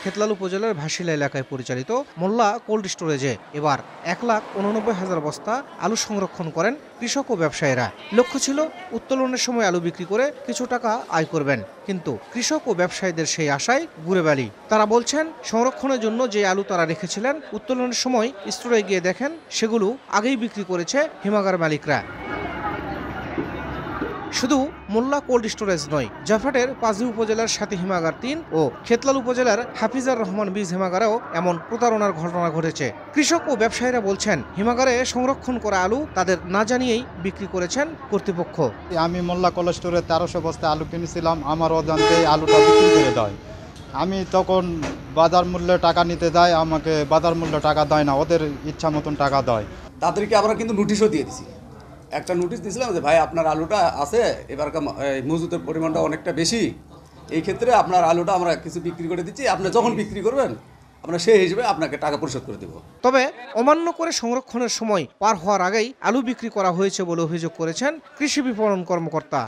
খেতলাল উপজেলার ভাসিলা এলাকায় পরিচালিত মোল্লা কোল্ড স্টোরেজে এবার 1,89,000 বস্তা আলু সংরক্ষণ করেন কৃষক ও ব্যবসায়ীরা। লক্ষ্য ছিল উত্তোলনের সময় আলু বিক্রি করে কিছু টাকা আয় করবেন, কিন্তু কৃষক ও ব্যবসায়ীদের সেই আশায় গুড়ে বালি। তারা বলছেন, সংরক্ষণের জন্য যে আলু তারা রেখেছিলেন উত্তোলনের সময় স্টোরে গিয়ে দেখেন সেগুলো আগেই বিক্রি করেছে হিমাগার মালিকরা। শুধু মোল্লা কোল্ড স্টোরেজ নয়, জাফাটের পাঁচি উপজেলার সাথী হিমাগার ৩ ও খেতলাল উপজেলার হাফিজার রহমান বীজ হিমাগারেও এমন প্রতারণার ঘটনা ঘটেছে। কৃষক ও ব্যবসায়ীরা বলছেন, হিমাগারে সংরক্ষণ করা আলু তাদের না জানিয়েই বিক্রি করেছেন কর্তৃপক্ষ। আমি মোল্লা কোল্ড স্টোরে 1300 বস্তা আলু কিনেছিলাম, আমার অজান্তে আলুটা বিক্রি করে দেয়। আমি তখন বাজার মূল্যে টাকা নিতে যাই, আমাকে বাজার মূল্য টাকা দেয় না, ওদের ইচ্ছা মতন টাকা দেয়। তাদেরকে আমরা কিন্তু নোটিশও দিয়ে দিছি। একটা নোটিশ দিয়েছিলাম যে ভাই আপনার আলুটা আছে, এবারকার মজুতের পরিমাণটা অনেকটা বেশি, এই ক্ষেত্রে আপনার আলুটা আমরা কিছু বিক্রি করে দিচ্ছি, আপনি যখন বিক্রি করবেন আমরা সেই হিসেবে আপনাকে টাকা পরিশোধ করে দেব। তবে অমান্য করে সংরক্ষণের সময় পার হওয়ার আগেই আলু বিক্রি করা হয়েছে বলে অভিযোগ করেছেন কৃষি বিপণন কর্মকর্তা।